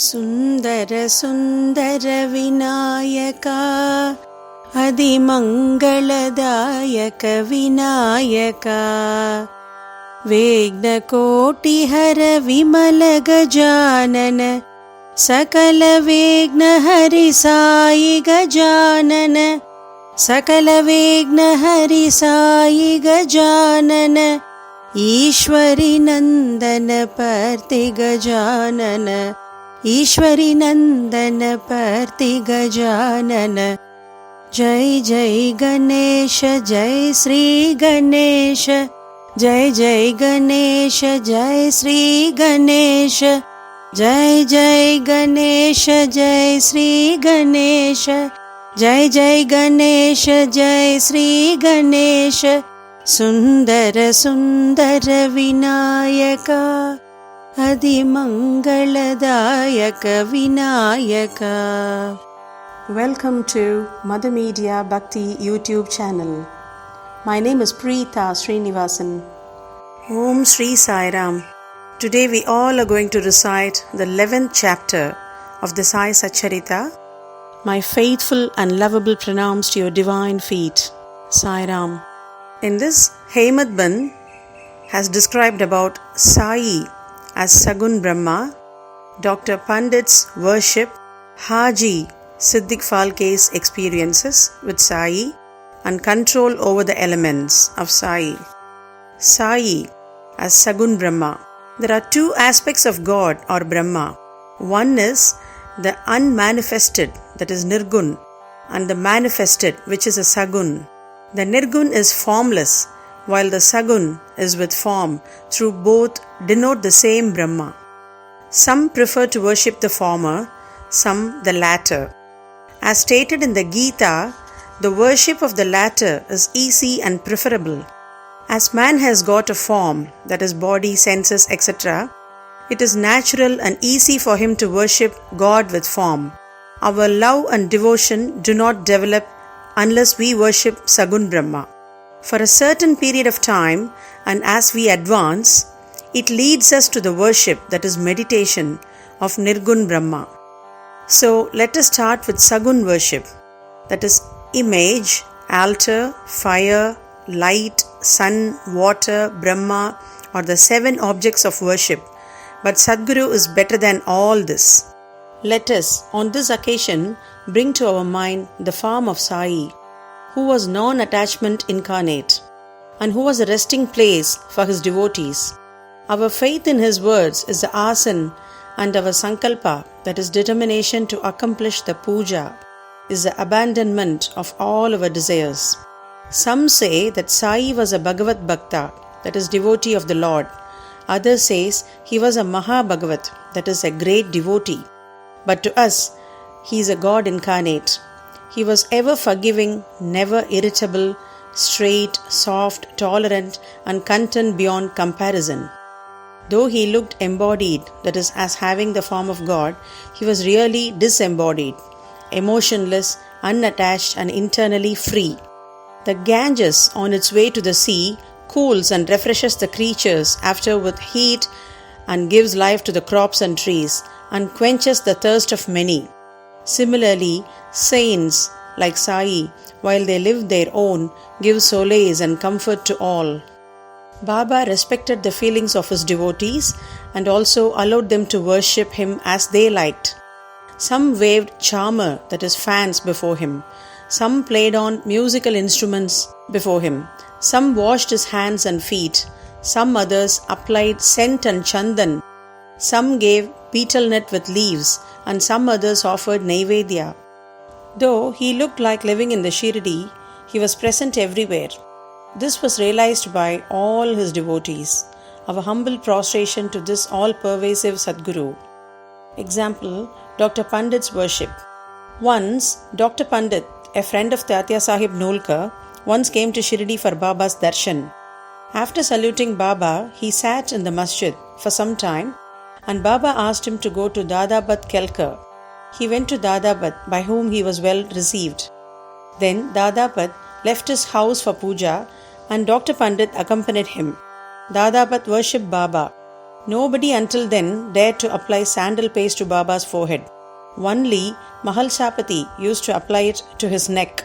सुन्दर सुन्दर विनायका अधिमङ्गलदायक विनायका विघ्नकोटिहर विमल गजानन सकल विघ्नहरि साई गजानन सकल विघ्नहरि साई गजानन ईश्वरी नन्दन पर्ति गजानन ईश्वरी नन्दन पर्ति गजानन जय जय गणेश जय श्री गणेश जय जय गणेश जय श्री गणेश जय जय गणेश जय श्री गणेश जय जय गणेश जय श्री गणेश सुन्दर सुन्दर Vinayaka अधिमङ्गलदायक Vinayaka. Welcome to Mother Media Bhakti YouTube channel. My name is Preeta Srinivasan. Om Shri Sai Ram. Today we all are going to recite the 11th chapter of the Sai Satcharita. My faithful and lovable pranams to your divine feet. Sai Ram. In this, Hemad Ban has described about Sai as Sagun Brahma, Dr. Pandit's worship, Haji Siddiq Phalke's experiences with Sai, and control over the elements of Sai. Sai as Sagun Brahma. There are two aspects of God or Brahma. One is the unmanifested, that is Nirgun, and the manifested, which is a Sagun. The Nirgun is formless, while the Sagun is with form. Through both denote the same Brahma. Some prefer to worship the former, some the latter. As stated in the Gita, the worship of the latter is easy and preferable. As man has got a form, that is body, senses, etc., it is natural and easy for him to worship God with form. Our love and devotion do not develop unless we worship Sagun Brahma. For a certain period of time, and as we advance, it leads us to the worship, that is meditation, of Nirgun Brahma. So let us start with Sagun worship, that is image, altar, fire, light, sun, water, Brahma, or the 7 objects of worship. But Sadguru is better than all this. Let us, on this occasion, bring to our mind the form of Sai, who was non-attachment incarnate, and who was a resting place for his devotees. Our faith in his words is the asan, and our sankalpa, that is determination to accomplish the puja, is the abandonment of all our desires. Some say that Sai was a Bhagavat Bhakta, that is devotee of the Lord. Others says he was a Maha Bhagavat, that is a great devotee. But to us, he is a God incarnate. He was ever forgiving, never irritable, straight, soft, tolerant, and content beyond comparison. Though he looked embodied, that is, as having the form of God, he was really disembodied, emotionless, unattached, and internally free. The Ganges, on its way to the sea, cools and refreshes the creatures after with heat and gives life to the crops and trees, and quenches the thirst of many. Similarly, saints like Sai, while they live their own, give solace and comfort to all. Baba respected the feelings of his devotees and also allowed them to worship him as they liked. Some waved charmer, that is fans, before him. Some played on musical instruments before him. Some washed his hands and feet. Some others applied scent and chandan. Some gave betel nut with leaves, and some others offered naivedya. Though he looked like living in the Shirdi, he was present everywhere. This was realized by all his devotees. Our humble prostration to this all-pervasive Sadguru. Example, Dr. Pandit's worship. Once, Dr. Pandit, a friend of Tatya Sahib Nolkar, once came to Shirdi for Baba's darshan. After saluting Baba, he sat in the masjid for some time, and Baba asked him to go to Dadabad Kelkar. He went to Dadabad, by whom he was well received. Then Dadabad left his house for puja, and Dr. Pandit accompanied him. Dadabad worshipped Baba. Nobody until then dared to apply sandal paste to Baba's forehead. Only Mahalsapati used to apply it to his neck.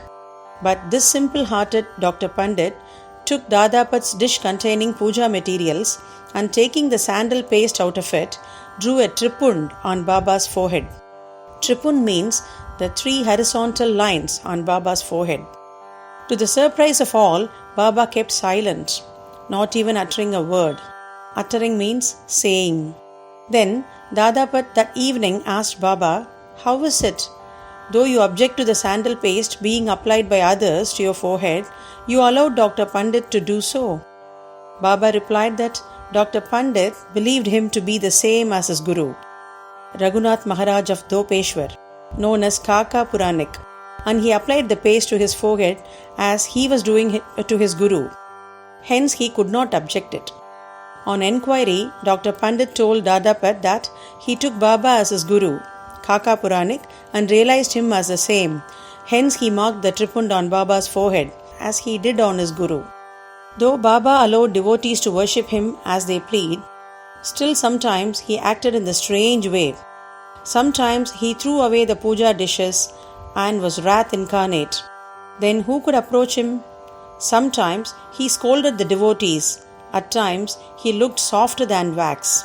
But this simple-hearted Dr. Pandit took Dadapat's dish containing puja materials and taking the sandal paste out of it, drew a tripund on Baba's forehead. Tripund means the 3 horizontal lines on Baba's forehead. To the surprise of all, Baba kept silent, not even uttering a word. Uttering means saying. Then Dadapat that evening asked Baba, "How is it? Though you object to the sandal paste being applied by others to your forehead, you allowed Dr. Pandit to do so." Baba replied that Dr. Pandit believed him to be the same as his Guru, Raghunath Maharaj of Dopeshwar, known as Kaka Puranik, and he applied the paste to his forehead as he was doing to his Guru. Hence he could not object it. On enquiry, Dr. Pandit told Dadapat that he took Baba as his Guru, Kaka Puranik, and realized him as the same. Hence he marked the tripund on Baba's forehead as he did on his Guru. Though Baba allowed devotees to worship him as they pleased, still sometimes he acted in the strange way. Sometimes he threw away the puja dishes and was wrath incarnate. Then who could approach him? Sometimes he scolded the devotees. At times he looked softer than wax,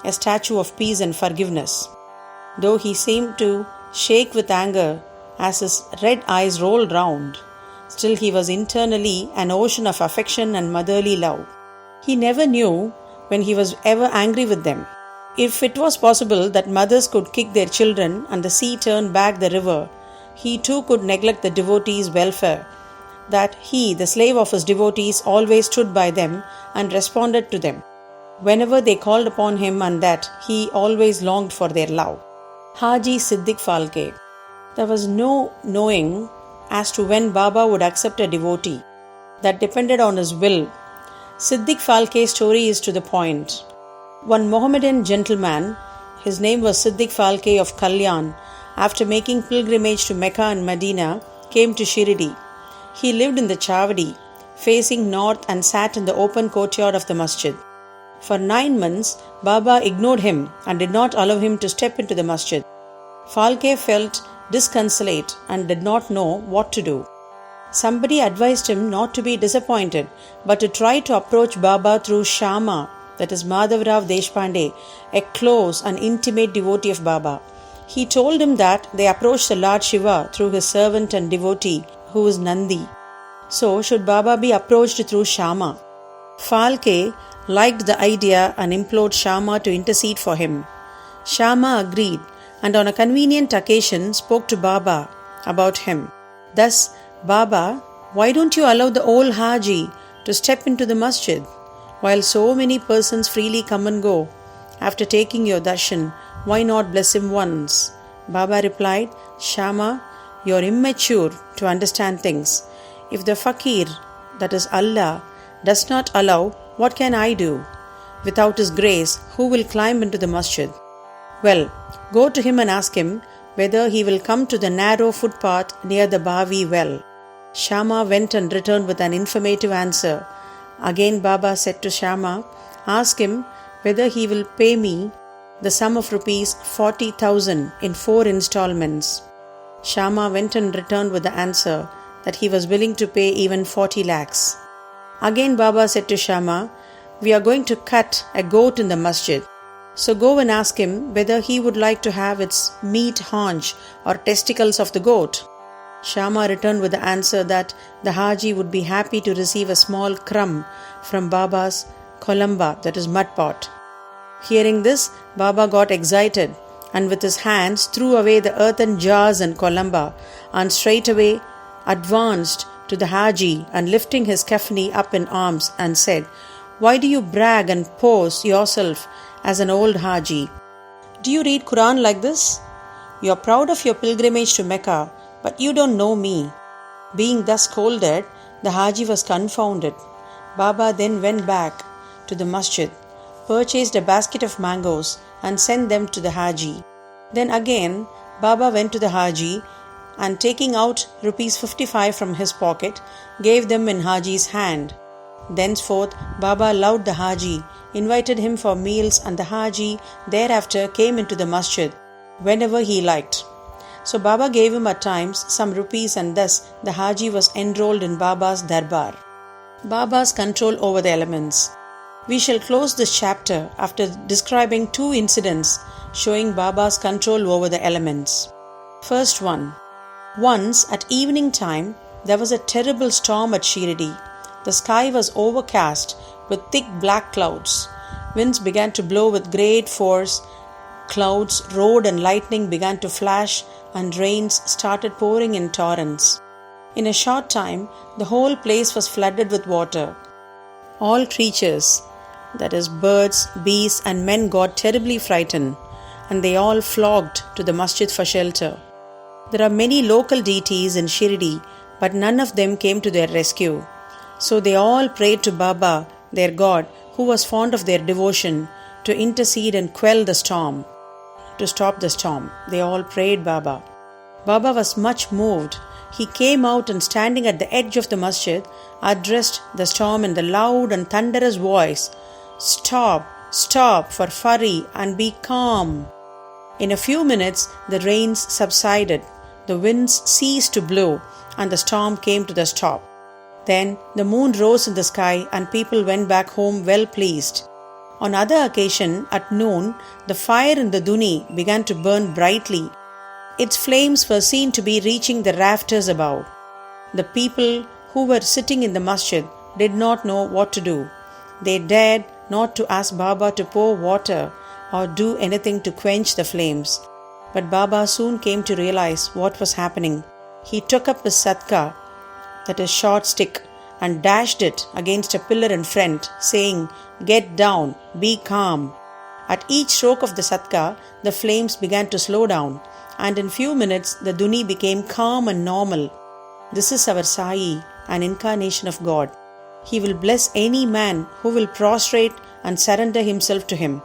a statue of peace and forgiveness. Though he seemed to shake with anger as his red eyes rolled round, still he was internally an ocean of affection and motherly love. He never knew when he was ever angry with them. If it was possible that mothers could kick their children and the sea turn back the river, he too could neglect the devotees' welfare. That he, the slave of his devotees, always stood by them and responded to them whenever they called upon him, and that he always longed for their love. Haji Siddiq Phalke. There was no knowing as to when Baba would accept a devotee. That depended on his will. Siddiq Phalke's story is to the point. One Mohammedan gentleman, his name was Siddiq Phalke of Kalyan, after making pilgrimage to Mecca and Medina, came to Shirdi. He lived in the Chavadi, facing north, and sat in the open courtyard of the masjid. For 9 months, Baba ignored him and did not allow him to step into the masjid. Phalke felt disconsolate and did not know what to do. Somebody advised him not to be disappointed, but to try to approach Baba through Shama, that is Madhavrao Deshpande, a close and intimate devotee of Baba. He told him that they approached the Lord Shiva through his servant and devotee, who is Nandi. So should Baba be approached through Shama? Phalke liked the idea and implored Shama to intercede for him. Shama agreed, and on a convenient occasion spoke to Baba about him. Thus, "Baba, why don't you allow the old Haji to step into the masjid? While so many persons freely come and go, after taking your darshan, why not bless him once?" Baba replied, "Shama, you are immature to understand things. If the fakir, that is Allah, does not allow, what can I do? Without his grace, who will climb into the masjid? Well, go to him and ask him whether he will come to the narrow footpath near the Bavi well." Shama went and returned with an informative answer. Again Baba said to Shama, "Ask him whether he will pay me the sum of rupees 40,000 in 4 installments. Shama went and returned with the answer that he was willing to pay even 40 lakhs. Again Baba said to Shama, "We are going to cut a goat in the masjid. So go and ask him whether he would like to have its meat haunch or testicles of the goat." Shama returned with the answer that the Haji would be happy to receive a small crumb from Baba's kolamba, that is mud pot. Hearing this, Baba got excited and with his hands threw away the earthen jars and kolamba and straightway advanced to the Haji and lifting his kafni up in arms and said, "Why do you brag and pose yourself as an old Haji? Do you read Quran like this? You are proud of your pilgrimage to Mecca, but you don't know me." Being thus scolded, the Haji was confounded. Baba then went back to the masjid, purchased a basket of mangoes and sent them to the Haji. Then again Baba went to the Haji and taking out rupees 55 from his pocket, gave them in Haji's hand. Thenceforth, Baba loved the Haji, invited him for meals, and the Haji thereafter came into the masjid whenever he liked. So Baba gave him at times some rupees, and thus the Haji was enrolled in Baba's darbar. Baba's control over the elements. We shall close this chapter after describing two incidents showing Baba's control over the elements. First one. Once at evening time, there was a terrible storm at Shirdi. The sky was overcast with thick black clouds. Winds began to blow with great force. Clouds roared and lightning began to flash, and rains started pouring in torrents. In a short time, the whole place was flooded with water. All creatures, that is, birds, beasts, and men, got terribly frightened, and they all flocked to the masjid for shelter. There are many local deities in Shirdi, but none of them came to their rescue. So they all prayed to Baba, their God, who was fond of their devotion, to intercede and quell the storm, to stop the storm. They all prayed Baba. Baba was much moved. He came out and, standing at the edge of the masjid, addressed the storm in the loud and thunderous voice, "Stop, stop, for furry, and be calm." In a few minutes, the rains subsided, the winds ceased to blow, and the storm came to the stop. Then the moon rose in the sky, and people went back home well pleased. On other occasion, at noon, the fire in the Duni began to burn brightly. Its flames were seen to be reaching the rafters above. The people who were sitting in the masjid did not know what to do. They dared not to ask Baba to pour water or do anything to quench the flames. But Baba soon came to realize what was happening. He took up his satka, that is, short stick, and dashed it against a pillar in front, saying, "Get down, be calm." At each stroke of the satka, the flames began to slow down, and in few minutes the Duni became calm and normal. This is our Sai, an incarnation of God. He will bless any man who will prostrate and surrender himself to him.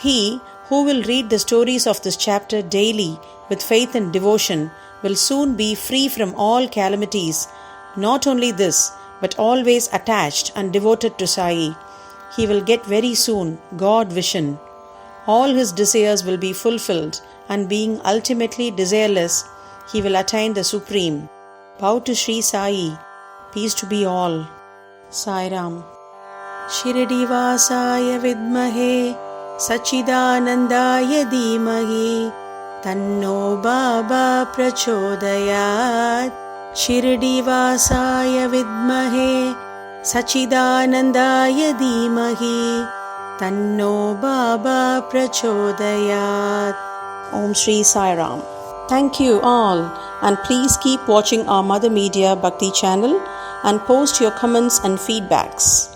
He who will read the stories of this chapter daily with faith and devotion will soon be free from all calamities. Not only this, but always attached and devoted to Sai. He will get very soon God vision. All his desires will be fulfilled, and being ultimately desireless, he will attain the Supreme. Bow to Sri Sai. Peace to be all. Sai Ram. Shirdivasaya vidmahe Sachidanandaya dhimahi Tanno Baba prachodayat. Shirdivasaya vidmahe Sachidanandaya dhimahi Tanno Baba prachodayat. Om Shri Sai Ram. Thank you all, and please keep watching our Mother Media Bhakti channel and post your comments and feedbacks.